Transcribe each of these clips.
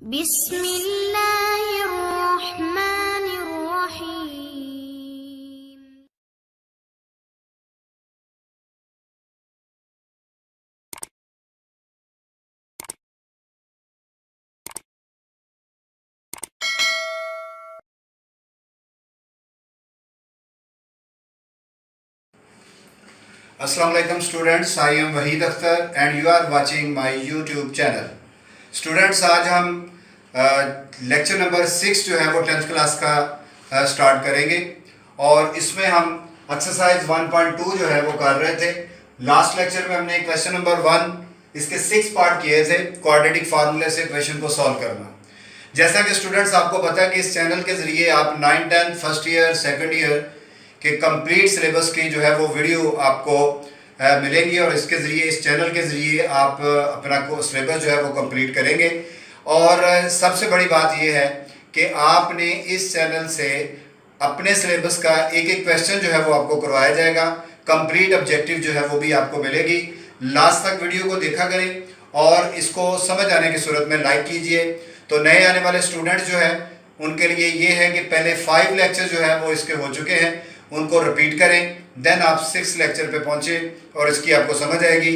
बिस्मिल्लाहिर्रहमानिर्रहीम। Assalamu alaikum students, I am Wahid Akhtar and you are watching my YouTube channel. Students, आज हम lecture number 6 जो है वो 10th क्लास का स्टार्ट करेंगे और इसमें हम एक्सरसाइज 1.2 जो है वो कर रहे थे। लास्ट लेक्चर में हमने क्वेश्चन नंबर 1 इसके 6 पार्ट किए थे, क्वाड्रेटिक फार्मूले से क्वेश्चन को सॉल्व करना। जैसा कि स्टूडेंट्स आपको पता है कि इस चैनल के ज़रिए आप 9th 10th first year second year कि कंप्लीट सिलेबस की जो है वो वीडियो आपको मिलेंगी और इसके ज़रिए इस चैनल के ज़रिए आप अपना सिलेबस जो है वो कंप्लीट करेंगे। और सबसे बड़ी बात ये है कि आपने इस चैनल से अपने सिलेबस का एक एक क्वेश्चन जो है वो आपको करवाया जाएगा, कंप्लीट ऑब्जेक्टिव जो है वो भी आपको मिलेगी। लास्ट तक वीडियो को देखा करें और इसको समझ आने की सूरत में लाइक कीजिए। तो नए आने वाले स्टूडेंट्स जो है उनके लिए ये है कि पहले 5 लेक्चर जो है वो इसके हो चुके हैं, उनको रिपीट करें, देन आप 6 लेक्चर पे पहुंचे और इसकी आपको समझ आएगी।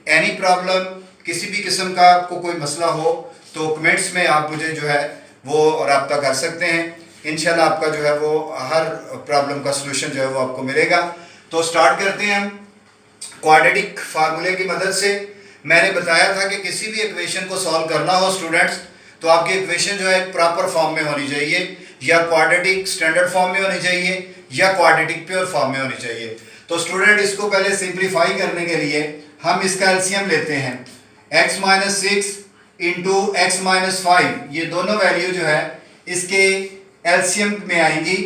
एनी प्रॉब्लम, किसी भी किस्म का आपको कोई मसला हो तो कमेंट्स में आप मुझे जो है वो रब्ता कर सकते हैं। इंशाल्लाह आपका जो है वो हर प्रॉब्लम का सलूशन जो है वो आपको मिलेगा। तो स्टार्ट करते हैं हम क्वाड्रेटिक फार्मूले की मदद से। मैंने बताया था कि किसी भी इक्वेशन को सॉल्व करना हो स्टूडेंट्स तो आपकी इक्वेशन जो है प्रॉपर फॉर्म में होनी चाहिए, या क्वाड्रेटिक स्टैंडर्ड फॉर्म में होनी चाहिए या क्वाड्रेटिक प्योर फॉर्म में होनी चाहिए। तो स्टूडेंट इसको पहले सिंप्लीफाई करने के लिए हम इसका एलसीएम लेते हैं। x minus 6 into x minus 5, ये दोनों वैल्यू जो है इसके एलसीएम में आएंगी।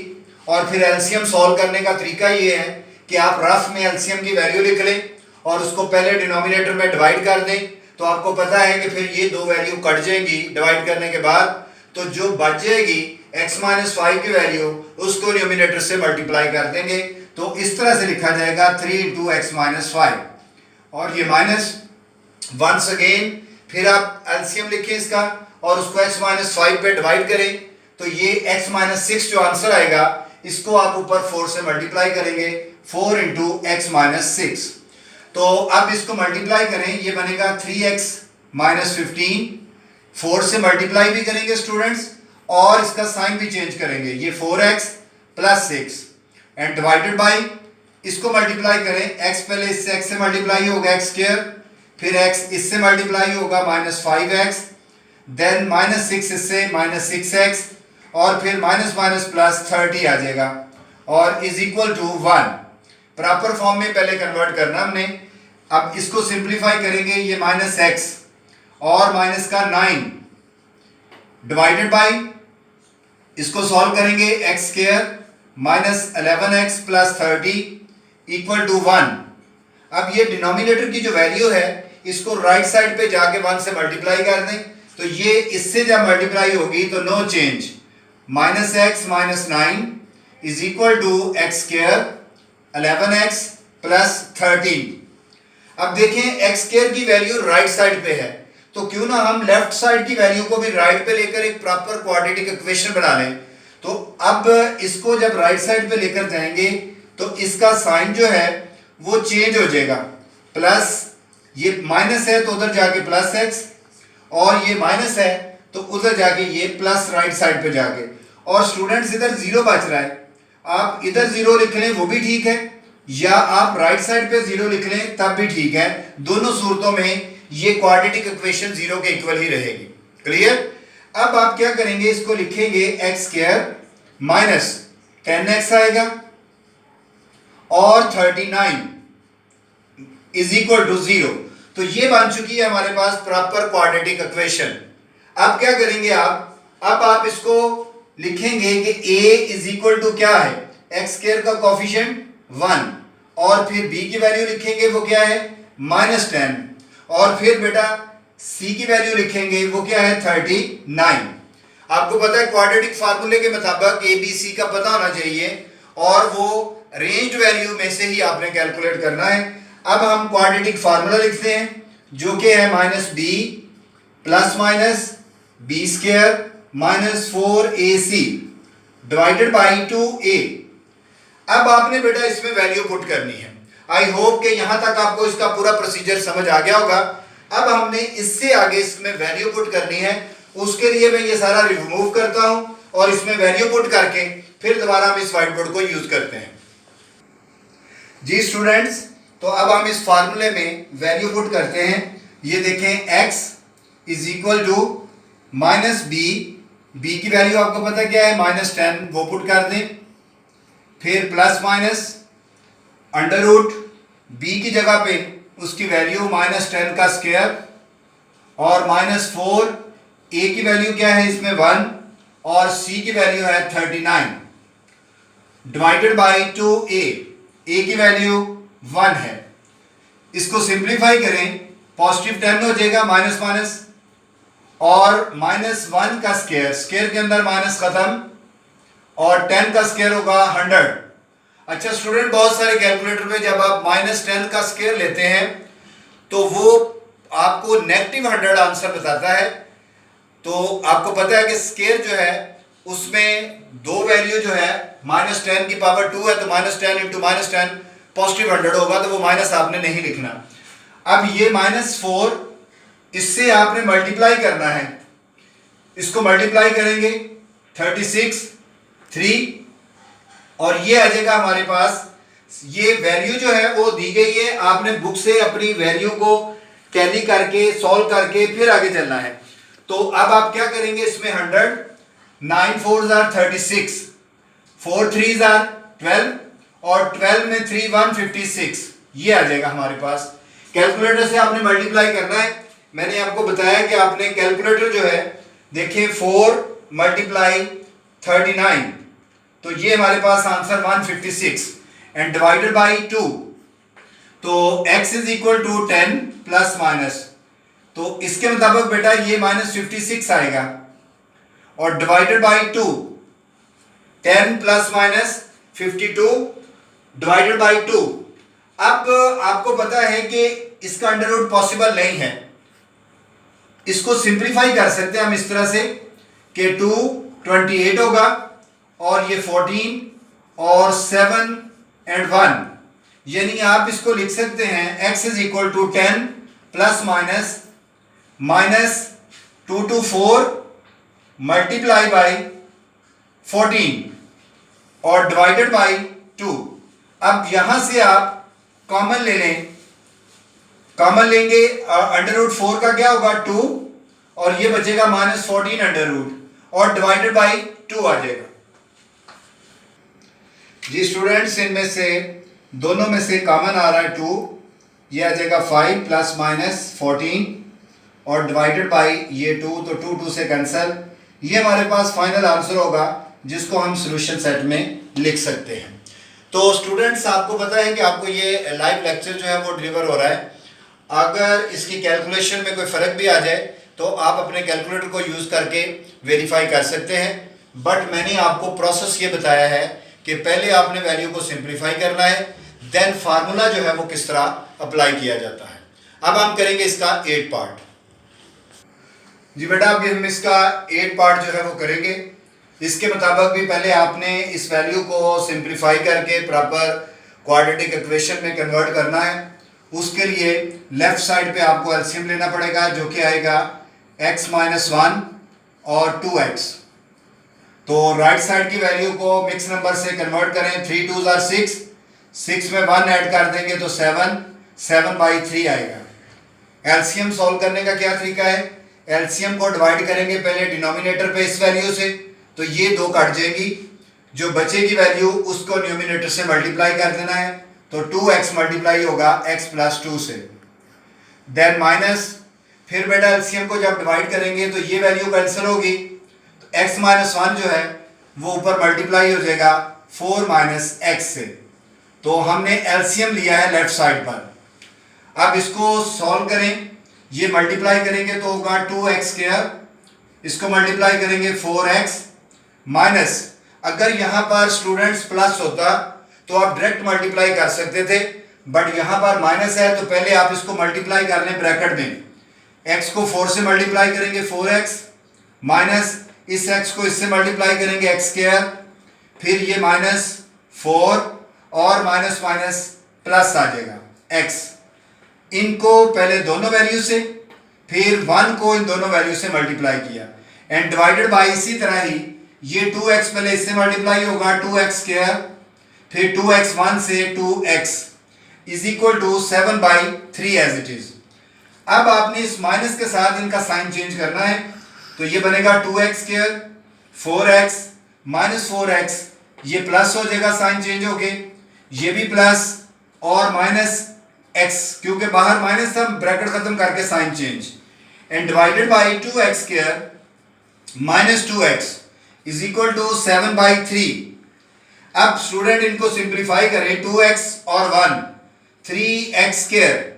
और फिर एलसीएम सॉल्व करने का तरीका ये है कि आप रफ में एलसीएम की वैल्यू लिख लें और उसको पहले डिनोमिनेटर में डिवाइड कर दें। तो आपको पता है कि फिर ये दो वैल्यू कट जाएंगी डिवाइड करने के बाद, तो जो बच जाएगी x माइनस 5 की वैल्यू उसको न्यूमिनेटर से मल्टीप्लाई कर देंगे। तो इस तरह से लिखा जाएगा 3 इंटू एक्स माइनस 5 और ये माइनस वंस अगेन फिर आप एलसीएम लिखें इसका और उसको x माइनस 5 पे डिवाइड करें। तो ये x माइनस 6 जो आंसर आएगा इसको आप ऊपर 4 से मल्टीप्लाई करेंगे, 4 इंटू एक्स माइनस 6। तो अब इसको मल्टीप्लाई करें, ये बनेगा 3x माइनस 15, 4 से मल्टीप्लाई भी करेंगे स्टूडेंट्स और इसका साइन भी चेंज करेंगे, ये 4x plus 6 and divided by, इसको मल्टीप्लाई करें, x पहले इससे x से मल्टीप्लाई होगा x स्क्वायर, फिर x इससे मल्टीप्लाई होगा माइनस 5x, देन माइनस 6 इससे माइनस 6x और फिर माइनस माइनस प्लस 30 आ जाएगा और is equal to 1। Proper form में पहले कन्वर्ट करना हमने। अब इसको सिंप्लीफाई करेंगे, ये माइनस x और माइनस का 9 डिवाइडेड बाई, इसको सॉल्व करेंगे x square minus 11x plus 30 equal to 1। अब ये डिनोमिनेटर की जो वैल्यू है इसको राइट साइड पे जाके 1 से मल्टीप्लाई कर दें। तो ये इससे जब मल्टीप्लाई होगी तो no change, minus x minus 9 is equal to x square 11x plus 13। अब देखें x स्क्वायर की वैल्यू राइट साइड पे है तो क्यों ना हम लेफ्ट साइड की वैल्यू को भी राइट पे लेकर एक प्रॉपर क्वाड्रेटिक इक्वेशन बना लें। तो अब इसको जब राइट साइड पे लेकर जाएंगे तो इसका साइन जो है वो चेंज हो जाएगा, प्लस ये माइनस है तो उधर जाके प्लस x और ये माइनस है तो उधर जाके ये प्लस राइट साइड पे जाके, और स्टूडेंट्स इधर जीरो बच रहा है, आप इधर जीरो लिख लें वो भी ठीक है या आप राइट साइड पे जीरो लिख लें तब भी ठीक है। दोनों सूरतों में ये क्वाड्रेटिक इक्वेशन जीरो के इक्वल ही रहेगी। क्लियर? अब आप क्या करेंगे, इसको लिखेंगे एक्स स्क्वायर माइनस 10x आएगा और 39 इज इक्वल टू 0। तो ये बन चुकी है हमारे पास प्रॉपर क्वाड्रेटिक इक्वेशन। अब क्या करेंगे अब आप इसको लिखेंगे कि a इज इक्वल टू क्या है, एक्स स्क्वायर का कोफिशिएंट 1 और फिर b की वैल्यू लिखेंगे वो क्या है माइनस 10 और फिर बेटा c की वैल्यू लिखेंगे वो क्या है 39। आपको पता है क्वाड्रेटिक फार्मूले के मुताबिक a b c का पता होना चाहिए और वो रेंज वैल्यू में से ही आपने कैलकुलेट करना है। अब हम क्वाड्रेटिक फार्मूला लिखते हैं जो कि है minus b plus minus b square minus 4ac divided by 2a। अब आपने बेटा इसमें वैल्यू पुट करनी है। आई होप कि यहां तक आपको इसका पूरा प्रोसीजर समझ आ गया होगा। अब हमने इससे आगे इसमें वैल्यू पुट करनी है। उसके लिए मैं ये सारा रिमूव करता हूं और इसमें वैल्यू पुट करके फिर दोबारा हम इस व्हाइट बोर्ड को यूज करते हैं। जी स्टूडेंट्स, तो अब हम इस फार्मूले में वैल्यू पुट करते हैं। ये देखें x is equal to minus b की वैल्यू आपको पता क्या है -10, वो पुट कर दें। फिर plus minus under root b की जगह पे उसकी वैल्यू -10 का स्क्वायर और -4 ए की वैल्यू क्या है इसमें 1 और सी की वैल्यू है 39 डिवाइडेड बाई 2a। ए की वैल्यू 1 है। इसको सिंप्लीफाई करें, पॉजिटिव 10 हो जाएगा माइनस माइनस और -1 का स्क्वायर, स्क्वायर के अंदर माइनस खत्म और 10 का स्क्वायर होगा 100। अच्छा स्टूडेंट, बहुत सारे कैलकुलेटर में जब आप -10 का स्क्वायर लेते हैं तो वो आपको -100 आंसर बताता है। तो आपको पता है कि स्क्वायर जो है उसमें दो वैल्यू जो है -10 की पावर 2 है तो -10 इंटू -10 पॉजिटिव 100 होगा, तो वो माइनस आपने नहीं लिखना। अब ये -4 इससे आपने मल्टीप्लाई करना है। इसको मल्टीप्लाई करेंगे 36 3 और ये आ जाएगा हमारे पास। ये वैल्यू जो है वो दी गई है, आपने बुक से अपनी वैल्यू को टैली करके सॉल्व करके फिर आगे चलना है। तो अब आप क्या करेंगे, इसमें 100 9 4s are 36 4 3s are 12 और 12 में 3 156 ये आ जाएगा हमारे पास। कैलकुलेटर से आपने मल्टीप्लाई करना है। मैंने आपको बताया कि आपने कैलकुलेटर जो है देखिए 4 मल्टीप्लाई 39 तो ये हमारे पास आंसर 156 एंड डिवाइडेड बाई 2 तो x is equal to 10 plus minus, तो इसके मुताबिक बेटा ये -56 आएगा और divided by 2 10 plus minus 52 divided by 2। अब आपको पता है कि इसका अंडर रूट पॉसिबल नहीं है। इसको सिंप्लीफाई कर सकते हैं हम इस तरह से कि 2 28 होगा और ये 14 और 7 एंड 1, यानी आप इसको लिख सकते हैं x is equal to 10 plus minus 2 to 4 multiply by 14 और डिवाइडेड बाई 2। अब यहां से आप कॉमन ले लें, कॉमन लेंगे अंडर रूट 4 का क्या होगा 2 और ये बचेगा -14 अंडर रूट और डिवाइडेड बाई 2 आ जाएगा। जी स्टूडेंट्स, इनमें से दोनों में से कॉमन आ रहा है 2, ये आ जाएगा 5 प्लस माइनस 14 और डिवाइडेड बाई ये 2 तो 2 2 से कैंसिल। ये हमारे पास फाइनल आंसर होगा जिसको हम सॉल्यूशन सेट में लिख सकते हैं। तो स्टूडेंट्स, आपको पता है कि आपको ये लाइव लेक्चर जो है वो डिलीवर हो रहा है। अगर इसकी कैलकुलेशन में कोई फ़र्क भी आ जाए तो आप अपने कैलकुलेटर को यूज़ करके वेरीफाई कर सकते हैं। बट मैंने आपको प्रोसेस ये बताया है कि पहले आपने वैल्यू को सिंप्लीफाई करना है, देन फार्मूला जो है वो किस तरह अप्लाई किया जाता है। अब हम करेंगे इसका 8 पार्ट। जी बेटा, अभी हम इसका 8 पार्ट जो है वो करेंगे। इसके मुताबिक भी पहले आपने इस वैल्यू को सिंप्लीफाई करके प्रॉपर क्वाड्रेटिक इक्वेशन में कन्वर्ट करना है। उसके लिए लेफ्ट साइड पे आपको एलसीएम लेना पड़ेगा जो कि आएगा x माइनस 1 और 2x। तो राइट साइड की वैल्यू को मिक्स नंबर से कन्वर्ट करें, 3 2s are 6, 6 में 1 ऐड कर देंगे तो 7, 7/3 आएगा। एलसीएम सॉल्व करने का क्या तरीका है, एलसीएम को डिवाइड करेंगे पहले डिनोमिनेटर पे इस वैल्यू से, तो ये 2 कट जाएगी, जो बचेगी वैल्यू उसको न्यूमिनेटर से मल्टीप्लाई कर देना है, तो 2x मल्टीप्लाई होगा x प्लस 2 से, देन माइनस, फिर बेटा एलसीएम को जब डिवाइड करेंगे तो ये वैल्यू कैंसिल होगी, तो x माइनस 1 जो है वो ऊपर मल्टीप्लाई हो जाएगा 4 माइनस x से। तो हमने एलसीएम लिया है लेफ्ट साइड पर। अब इसको सॉल्व करें, ये मल्टीप्लाई करेंगे तो होगा 2x², इसको मल्टीप्लाई करेंगे 4x माइनस, अगर यहाँ पर स्टूडेंट्स प्लस होता तो आप डायरेक्ट मल्टीप्लाई कर सकते थे, बट यहाँ पर माइनस है तो पहले आप इसको मल्टीप्लाई कर लें ब्रैकेट में। x को 4 से मल्टीप्लाई करेंगे 4x माइनस इस x को इससे मल्टीप्लाई करेंगे x स्क्वायर, फिर ये -4 और माइनस माइनस प्लस आ जाएगा x। इनको पहले दोनों वैल्यू से, फिर 1 को इन दोनों वैल्यू से मल्टीप्लाई किया एंड डिवाइडेड बाय, इसी तरह ही ये 2x पहले इससे मल्टीप्लाई होगा 2x स्क्वायर, फिर 2x 1 से 2x is equal to 7/3 as it is. अब आपने इस माइनस के साथ इनका साइन चेंज करना है, तो ये बनेगा 2x स्क्वायर 4x -4x, ये प्लस हो जाएगा साइन चेंज होके, ये भी प्लस और माइनस x, क्योंकि बाहर माइनस था ब्रैकेट खत्म करके sign change, and divided by 2x square -2x is equal to 7/3। अब स्टूडेंट इनको सिंप्लीफाई करें, 2x और 1 3x स्क्वायर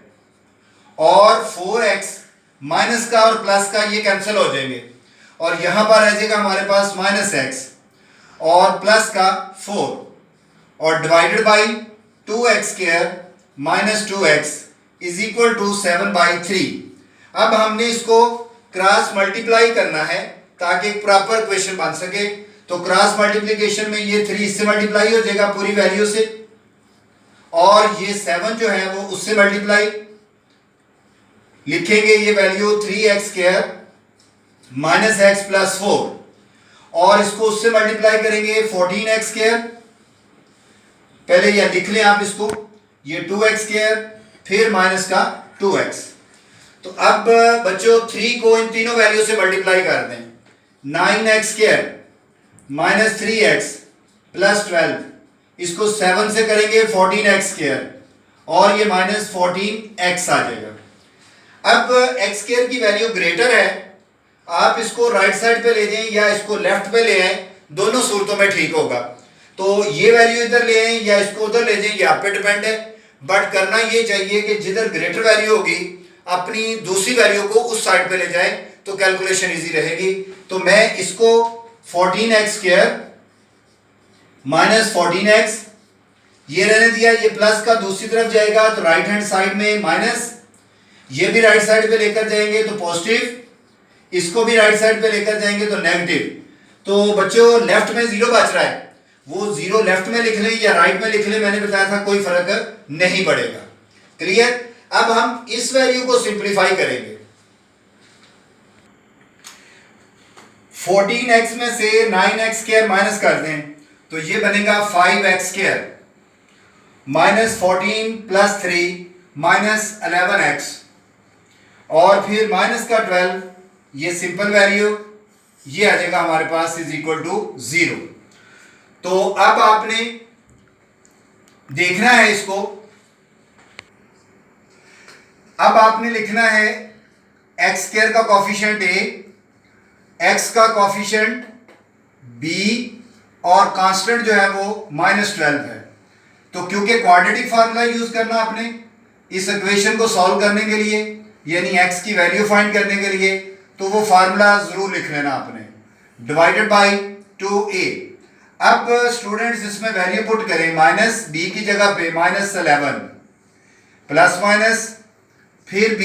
और 4x माइनस का और प्लस का ये कैंसिल हो जाएंगे और यहां पर आ जाएगा हमारे पास -x और प्लस का 4 और divided by 2x square -2x is equal to 7/3। अब हमने इसको क्रॉस मल्टीप्लाई करना है ताकि एक प्रॉपर इक्वेशन बन सके। तो क्रॉस मल्टीप्लिकेशन में ये 3 इससे मल्टीप्लाई हो जाएगा पूरी वैल्यू से, और ये 7 जो है वो उससे मल्टीप्लाई लिखेंगे, ये value 3x square -x plus 4, और इसको उससे मल्टीप्लाई करेंगे 14x स्क्वायर, पहले ये लिख लें आप इसको, ये 2x स्क्वायर फिर माइनस का 2x। तो अब बच्चों 3 को इन तीनों वैल्यू से मल्टीप्लाई कर दें, 9x स्क्वायर -3x प्लस 12, इसको 7 से करेंगे 14x स्क्वायर और ये -14x आ जाएगा। अब x स्क्वायर की वैल्यू ग्रेटर है, आप इसको राइट साइड पे ले जाएं या इसको लेफ्ट पे ले आए, दोनों सूरतों में ठीक होगा। तो ये वैल्यू इधर ले आए या इसको उधर ले जाएं, ये आप पे डिपेंड है, बट करना ये चाहिए कि जिधर ग्रेटर वैल्यू होगी अपनी दूसरी वैल्यू को उस साइड पे ले जाए तो कैलकुलेशन इजी रहेगी। तो मैं इसको 14x स्क्वायर -14x ये रहने दिया, ये प्लस का दूसरी तरफ जाएगा तो राइट हैंड साइड में माइनस, ये भी राइट साइड पे लेकर जाएंगे तो पॉजिटिव, इसको भी राइट साइड पे लेकर जाएंगे तो नेगेटिव। तो बच्चों लेफ्ट में 0 बच रहा है, वो 0 लेफ्ट में लिख लें या राइट में लिख लें, मैंने बताया था कोई फर्क नहीं पड़ेगा। क्लियर? अब हम इस वैल्यू को सिंप्लीफाई करेंगे, 14x में से 9x स्क्वायर माइनस कर दें तो ये बनेगा 5x स्क्वायर -14 प्लस 3 -11x और फिर माइनस का 12, ये सिंपल वैल्यू ये आ जाएगा हमारे पास इज इक्वल टू 0। तो अब आपने देखना है इसको, अब आपने लिखना है x स्क्वायर का कॉफिशिएंट a, x का कॉफिशिएंट b और कांस्टेंट जो है वो -12 है। तो क्योंकि क्वाड्रेटिक फार्मूला यूज करना आपने इस इक्वेशन को सॉल्व करने के लिए, यानी x की वैल्यू फाइंड करने के लिए, तो वो फार्मूला जरूर लिख लेना आपने, डिवाइडेड बाय 2a। अब स्टूडेंट्स इसमें वैल्यू पुट करें, माइनस b की जगह पे -11 प्लस माइनस, फिर b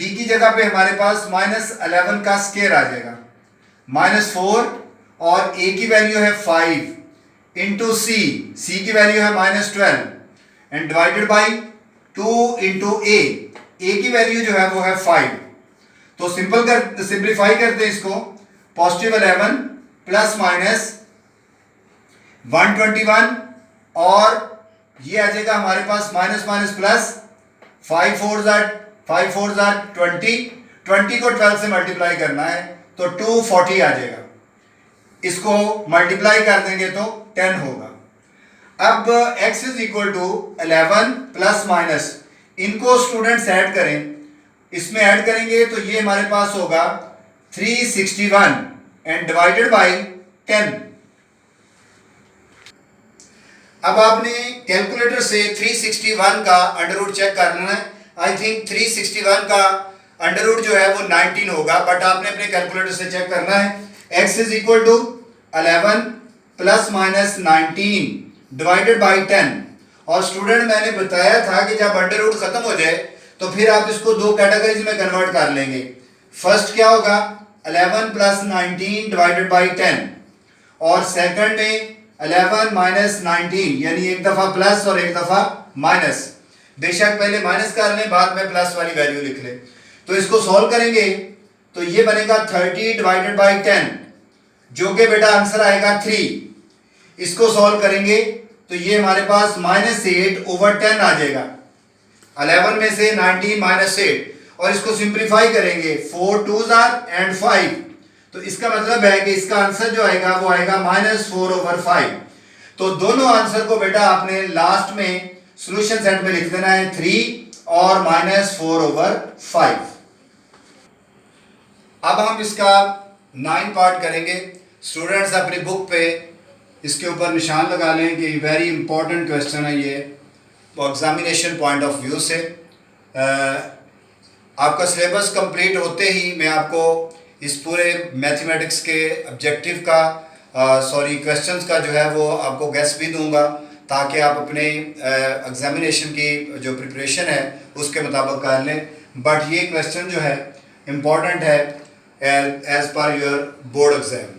की जगह पे हमारे पास -11 का स्क्वायर आ जाएगा, -4 और a की वैल्यू है 5 इंटू c की वैल्यू है -12 and divided bye 2 into a की वैल्यू जो है वो है 5। तो सिंप्लीफाई करते हैं इसको, पॉजिटिव 11 प्लस माइनस 121 और ये आ जाएगा हमारे पास माइनस माइनस प्लस, 5 4 20 को 12 से मल्टीप्लाई करना है तो 240 आ जाएगा, इसको मल्टीप्लाई कर देंगे तो 10 होगा। अब x is equal to 11 plus minus, इनको स्टूडेंट्स ऐड करें, इसमें ऐड करेंगे तो ये हमारे पास होगा 361 एंड डिवाइडेड बाय 10। अब आपने कैलकुलेटर से 361 का अंडर रूट चेक कर लेना है। आई थिंक 361 का अंडर रूट जो है वो 19 होगा, बट आपने अपने कैलकुलेटर से चेक करना है। x is equal to 11 plus minus 19 divided by 10। और स्टूडेंट मैंने बताया था कि जब अंडर रूट खत्म हो जाए तो फिर आप इसको दो कैटेगरीज में कन्वर्ट कर लेंगे। फर्स्ट क्या होगा, 11 प्लस 19 डिवाइडेड बाई 10, और सेकंड में 11 माइनस 19, यानी एक दफा प्लस और एक दफा माइनस। बेशक पहले माइनस कर लें, बाद में प्लस वाली वैल्यू लिख लें। तो इसको सॉल्व करेंगे तो ये बनेगा 30 डिवाइडेड बाई 10, जो कि बेटा आंसर आएगा 3। इसको सॉल्व करेंगे तो ये हमारे पास -8 ओवर 10 आ जाएगा। 11 में से 19 माइनस 8, और इसको सिंप्लीफाई करेंगे 4 2s एंड 5, तो इसका मतलब है कि इसका आंसर जो आएगा वो आएगा -4 ओवर 5। तो दोनों आंसर को बेटा आपने लास्ट में सॉल्यूशन सेट में लिख देना है, 3 और -4 ओवर 5। अब हम इसका 9 पार्ट करेंगे। स्टूडेंट्स अपनी बुक पे इसके ऊपर निशान लगा लें कि वेरी इंपॉर्टेंट क्वेश्चन है ये एग्जामिनेशन पॉइंट ऑफ व्यू से। आपका सिलेबस कंप्लीट होते ही मैं आपको इस पूरे मैथमेटिक्स के ऑब्जेक्टिव का क्वेश्चंस का जो है वो आपको गेस भी दूंगा, ताकि आप अपने एग्जामिनेशन की जो प्रिपरेशन है उसके मुताबिक कर लें। बट ये क्वेश्चन जो है इम्पॉर्टेंट है as per your board exam.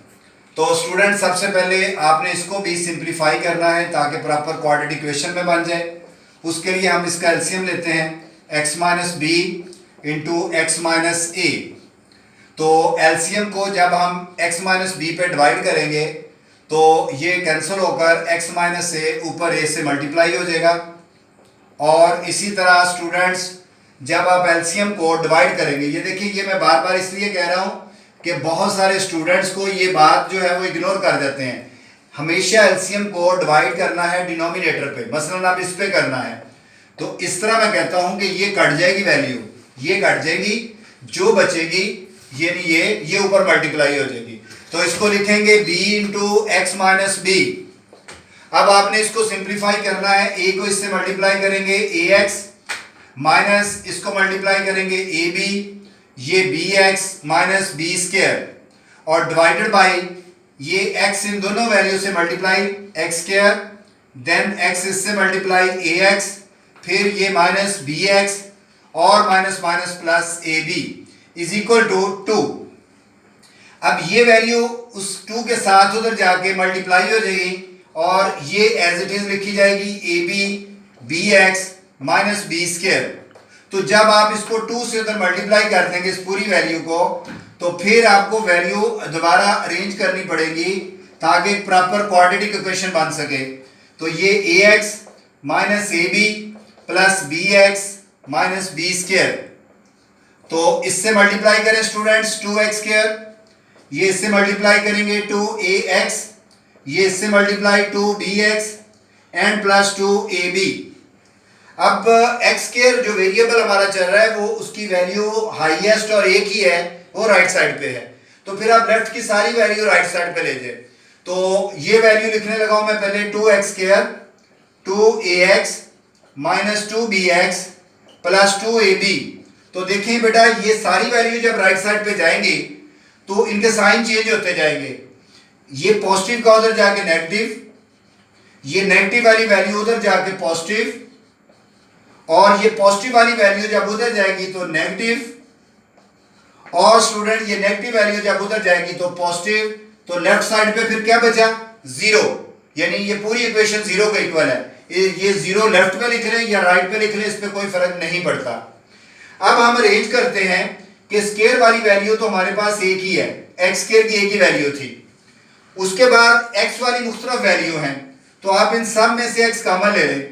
तो स्टूडेंट सबसे पहले आपने इसको भी सिंप्लीफाई करना है ताकि प्रॉपर क्वाड्रेटिक इक्वेशन में बन जाए। उसके लिए हम इसका एलसीएम लेते हैं, x minus B into x minus A. तो एलसीएम को जब हम x माइनस बी पे डिवाइड करेंगे तो ये कैंसिल होकर x माइनस ए ऊपर a से मल्टीप्लाई हो जाएगा। और इसी तरह स्टूडेंट्स जब आप एलसीएम को डिवाइड करेंगे, ये देखिए ये मैं बार बार इसलिए कह रहा हूँ कि बहुत सारे स्टूडेंट्स को ये बात जो है वो इग्नोर कर देते हैं। हमेशा एलसीएम को डिवाइड करना है डिनोमिनेटर पे, मसलन आप इस पे करना है तो इस तरह मैं कहता हूं कि ये कट जाएगी वैल्यू, ये कट जाएगी, जो बचेगी यानी ये ऊपर मल्टीप्लाई हो जाएगी। तो इसको लिखेंगे b into x minus b. अब आपने इसको सिंप्लीफाई करना है, a को इससे मल्टीप्लाई करेंगे ax माइनस इसको मल्टीप्लाई करेंगे ab, ये bx माइनस बी स्क्वायर, और डिवाइडेड बाई ये x इन दोनों वैल्यू से multiply x square, then x इससे मल्टीप्लाई ax, फिर ये माइनस bx और minus minus plus ab is equal to 2। अब ये वैल्यू उस 2 के साथ उधर जाके मल्टीप्लाई हो जाएगी और ये एज इट इज लिखी जाएगी ab bx minus b square. तो जब आप इसको 2 से उधर मल्टीप्लाई कर देंगे इस पूरी वैल्यू को, तो फिर आपको वैल्यू दोबारा अरेंज करनी पड़ेगी ताकि एक प्रॉपर क्वाड्रेटिक इक्वेशन बन सके। तो ये ax minus ab plus bx minus b square, तो इससे मल्टीप्लाई करें स्टूडेंट्स 2x स्क्वायर, ये इससे मल्टीप्लाई करेंगे 2ax, ये इससे multiply 2bx and plus 2ab। अब x स्क्वायर जो वेरिएबल हमारा चल रहा है वो उसकी वैल्यू हाईएस्ट और एक ही है, वो राइट साइड पे है, तो फिर आप लेफ्ट की सारी वैल्यू राइट साइड पे ले जाए। तो ये वैल्यू लिखने लगा हूं मैं पहले 2x square 2ax minus 2bx plus 2ab। तो देखिए बेटा ये सारी वैल्यू जब राइट साइड पे जाएंगी तो इनके साइन चेंज होते जाएंगे। ये पॉजिटिव का उधर जाके नेगेटिव, ये नेगेटिव वाली वैल्यू उधर जाके पॉजिटिव, और ये पॉजिटिव वाली वैल्यू जब उधर जाएगी तो नेगेटिव, और स्टूडेंट ये नेगेटिव वैल्यू जब उधर जाएगी तो पॉजिटिव। तो लेफ्ट साइड पे फिर क्या बचा, 0, यानी ये पूरी इक्वेशन 0 के इक्वल है। ये 0 लेफ्ट पे लिख रहे हैं या राइट पे लिख रहे हैं, इस पे कोई फर्क नहीं पड़ता। अब हम अरेंज करते हैं कि स्क्वायर वाली वैल्यू तो हमारे पास एक ही है, एक्स स्क्वायर की एक ही वैल्यू थी, उसके बाद एक्स वाली मुख्तलिफ वैल्यू हैं, तो आप इन सब में से एक्स कॉमन ले लें,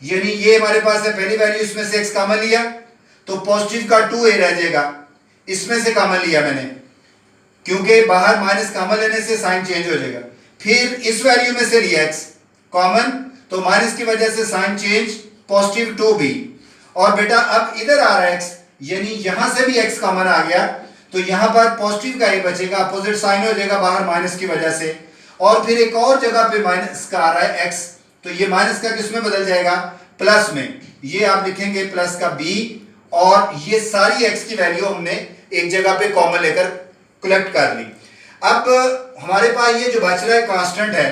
यानी ये हमारे पास है पहली वैल्यू, इसमें से एक्स कॉमन लिया तो पॉजिटिव का 2a रह जाएगा, इसमें से कॉमन लिया मैंने क्योंकि बाहर माइनस कॉमन लेने से साइन चेंज हो जाएगा। फिर इस वैल्यू में से लिया एक्स कॉमन, तो माइनस की वजह से साइन चेंज पॉजिटिव 2b, और बेटा अब इधर आ रहा है एक्स, यानी यहां से भी एक्स कॉमन आ गया, तो यहां पर पॉजिटिव का ही बचेगा, अपोजिट साइन हो जाएगा बाहर माइनस की वजह से, और फिर एक और जगह पे माइनस का आ रहा है एक्स, तो ये माइनस का किस में बदल जाएगा, प्लस में। ये आप लिखेंगे प्लस का b, और ये सारी x की वैल्यू हमने एक जगह पे कॉमन लेकर कलेक्ट कर ली। अब हमारे पास ये जो बच रहा है कांस्टेंट है,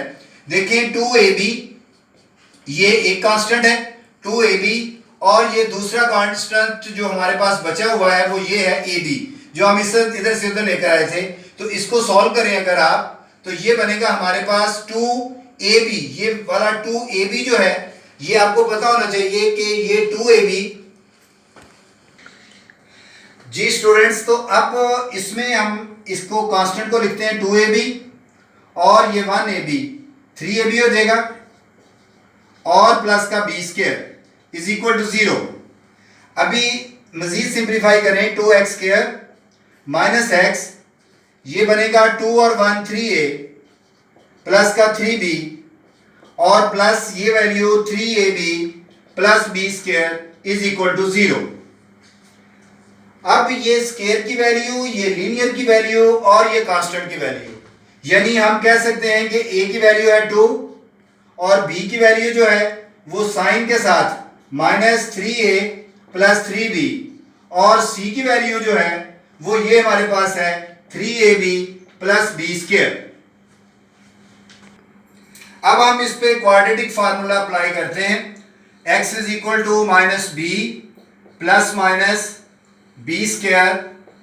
देखें 2ab, ये एक कांस्टेंट है 2ab, और ये दूसरा कांस्टेंट जो हमारे पास बचा हुआ है वो ये है ab, जो हम इसे इधर से उधर लेकर आए थे। तो इसको सॉल्व करें अगर आप, तो ये बनेगा हमारे पास 2ab, ये वाला 2ab जो है ये आपको पता होना चाहिए कि ये 2ab। जी स्टूडेंट्स, तो अब इसमें हम इसको कांस्टेंट को लिखते हैं 2ab और ये 1ab, 3ab हो जाएगा और प्लस का b square is equal to 0। अभी मजीद सिंप्लीफाई करें, 2x स्क्वायर माइनस x, ये बनेगा 2 और 1 3a प्लस का 3b और प्लस ये value 3ab plus b square is equal to 0। अब ये स्क्वायर की वैल्यू, ये लीनियर की वैल्यू और ये कांस्टेंट की वैल्यू, यानी हम कह सकते हैं कि a की वैल्यू है 2 और b की वैल्यू जो है वो साइन के साथ माइनस 3a प्लस 3b और c की वैल्यू जो है वो ये हमारे पास है 3ab प्लस b स्क्वायर। अब हम इस पे क्वाड्रेटिक फार्मूला अप्लाई करते हैं, x is equal to minus b plus minus b square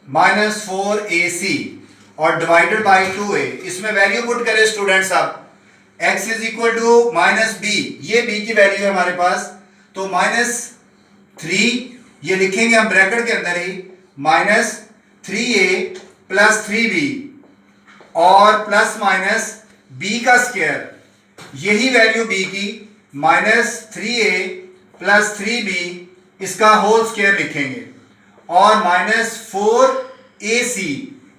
minus 4ac और डिवाइडेड बाई 2a। इसमें वैल्यू पुट करें स्टूडेंट्स, आप x is equal to minus b, ये b की वैल्यू है हमारे पास, तो माइनस 3 ये लिखेंगे हम ब्रैकेट के अंदर ही, माइनस 3a प्लस 3b और प्लस माइनस b का स्क्वायर, यही वैल्यू b की माइनस 3a प्लस 3b इसका होल स्क्वायर लिखेंगे और माइनस 4ac,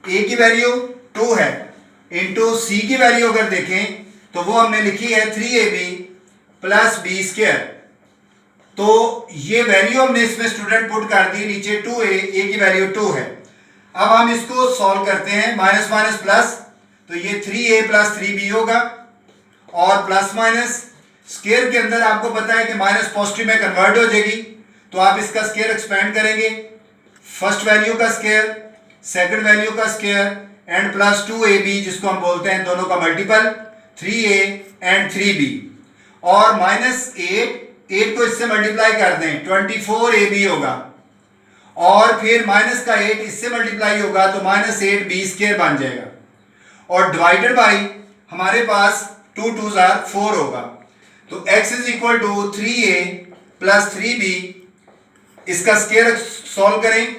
a की वैल्यू 2 है, इंटू c की वैल्यू अगर देखें तो वो हमने लिखी है 3ab प्लस b स्क्वायर। तो ये वैल्यू हमने इसमें स्टूडेंट पुट कर दी नीचे 2a, a की वैल्यू 2 है। अब हम इसको सॉल्व करते हैं, माइनस माइनस प्लस, तो ये 3a प्लस 3b होगा और प्लस माइनस स्क्वायर के अंदर आपको पता है कि माइनस पॉजिटिव में कन्वर्ट हो जाएगी, तो आप इसका स्क्वायर एक्सपेंड करेंगे, फर्स्ट वैल्यू का स्क्वायर, सेकंड वैल्यू का स्क्वायर एंड प्लस 2ab जिसको हम बोलते हैं दोनों का मल्टीपल 3a एंड 3b और माइनस 8 को इससे मल्टीप्लाई कर दें 24ab होगा और फिर माइनस का 8 इससे मल्टीप्लाई होगा तो माइनस 8b स्क्वायर बन जाएगा और डिवाइडेड बाई हमारे पास 2 2 4 होगा। तो x is equal to 3a plus 3b, इसका स्क्वायर सॉल्व करें,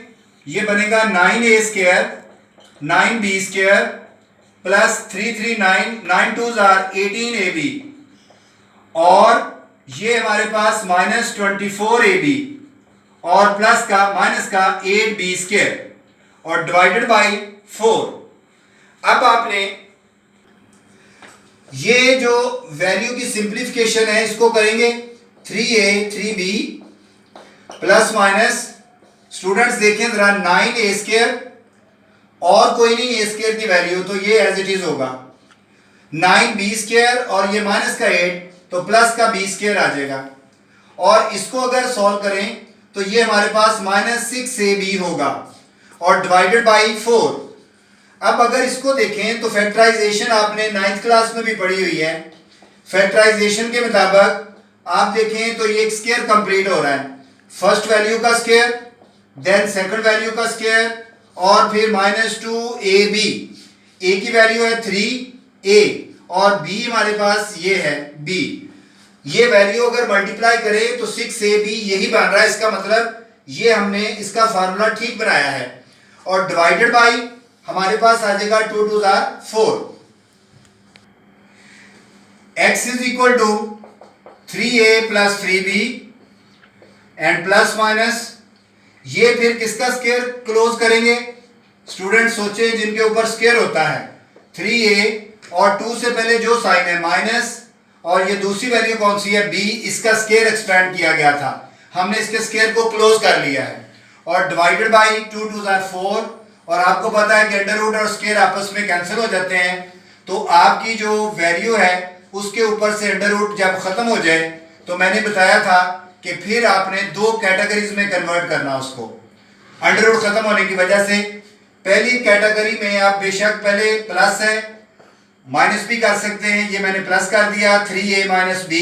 ये बनेगा 9a square 9b square plus 3 3 9 2 18ab और ये हमारे पास माइनस 24ab और प्लस का माइनस का 8b स्क्वायर और डिवाइडेड बाई 4। अब आपने ये जो वैल्यू की सिंप्लीफिकेशन है इसको करेंगे 3a 3b plus minus, students देखें जरा 9a स्क्वायर और कोई नहीं a स्क्वायर की वैल्यू, तो ये एज इट इज होगा 9b स्क्वायर और ये माइनस का 8 तो प्लस का b स्क्वायर आ जाएगा और इसको अगर सॉल्व करें तो ये हमारे पास माइनस 6ab होगा और डिवाइडेड बाई 4। अब अगर इसको देखें तो फैक्टराइजेशन आपने 9th क्लास में भी पढ़ी हुई है, फैक्टराइजेशन के मुताबिक आप देखें तो ये एक स्क्वायर कंप्लीट हो रहा है, फर्स्ट वैल्यू का स्क्वायर देन सेकंड वैल्यू का स्क्वायर और फिर माइनस 2ab, a की वैल्यू है 3a और b हमारे पास ये है b, ये वैल्यू अगर मल्टीप्लाई करें तो 6ab यही बन रहा है, इसका मतलब ये हमने इसका फार्मूला ठीक बनाया है और डिवाइडेड बाई हमारे पास आ जाएगा 2 2 4। x is equal to 3a plus 3b and plus minus, ये फिर किसका स्क्वायर क्लोज करेंगे, स्टूडेंट सोचे जिनके ऊपर स्क्वायर होता है 3a और 2 से पहले जो साइन है माइनस और ये दूसरी वैल्यू कौन सी है b, इसका स्क्वायर एक्सपेंड किया गया था, हमने इसके स्क्वायर को क्लोज कर लिया है और डिवाइडेड बाई 2 2 4 और आपको पता है कि अंडर रूट और स्क्वायर आपस में कैंसिल हो जाते हैं, तो आपकी जो वैल्यू है उसके ऊपर से अंडर रूट जब खत्म हो जाए तो मैंने बताया था कि फिर आपने दो कैटेगरीज में कन्वर्ट करना उसको, अंडर रूट खत्म होने की वजह से। पहली कैटेगरी में आप बेशक पहले प्लस है माइनस भी कर सकते हैं, ये मैंने प्लस कर दिया 3a minus b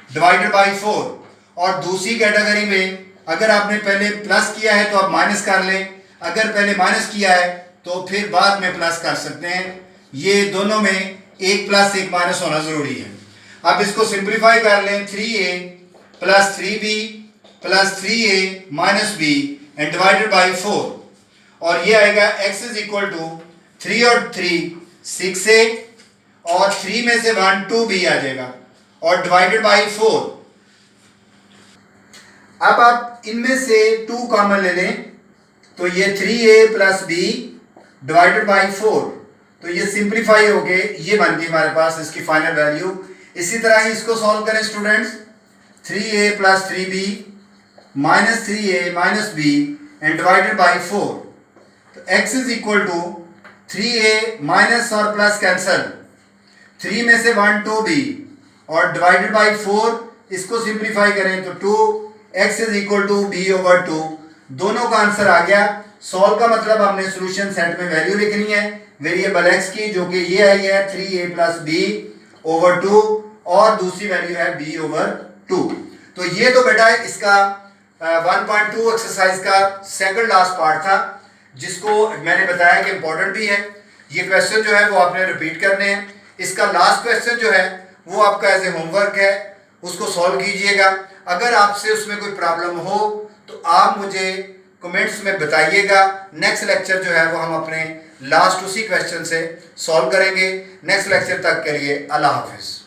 divided by 4 और दूसरी कैटेगरी में अगर आपने पहले प्लस किया है तो आप माइनस कर लें, अगर पहले माइनस किया है तो फिर बाद में प्लस कर सकते हैं। ये दोनों में एक प्लस एक माइनस होना ज़रूरी है। अब इसको सिंप्लीफाई कर लें, 3a plus 3b plus 3a minus b and divided by 4, और ये आएगा x इज इक्वल टू 3 और 3 6a और 3 में से 1 2b आ जाएगा और डिवाइडेड बाई 4। अब आप इनमें से 2 कॉमन ले लें तो ये 3a plus b divided by 4, तो ये सिंप्लीफाई हो गए, ये बन गई हमारे पास इसकी फाइनल वैल्यू। इसी तरह ही इसको सॉल्व करें students, 3a plus 3b minus 3a minus b and divided by 4, तो x is equal to 3a minus और प्लस कैंसल, 3 में से 1 2b और डिवाइडेड बाई 4, इसको सिंप्लीफाई करें तो 2x is equal to b over 2, दोनों का आंसर आ गया। सॉल्व का मतलब हमने सॉल्यूशन सेट में वैल्यू लिखनी है वेरिएबल x की, जो कि ये आई है 3a प्लस b ओवर 2 और दूसरी वैल्यू है b ओवर 2। तो ये तो बेटा इसका 1.2 एक्सरसाइज का सेकंड लास्ट पार्ट था, जिसको मैंने बताया कि इंपॉर्टेंट भी है। ये क्वेश्चन जो है वो आपने रिपीट करने हैं। इसका लास्ट क्वेश्चन जो है वो आपका एज ए होमवर्क है, उसको सॉल्व कीजिएगा। अगर आपसे उसमें कोई प्रॉब्लम हो तो आप मुझे कमेंट्स में बताइएगा। नेक्स्ट लेक्चर जो है वो हम अपने लास्ट उसी क्वेश्चन से सॉल्व करेंगे। नेक्स्ट लेक्चर तक के लिए अल्लाह हाफिज़।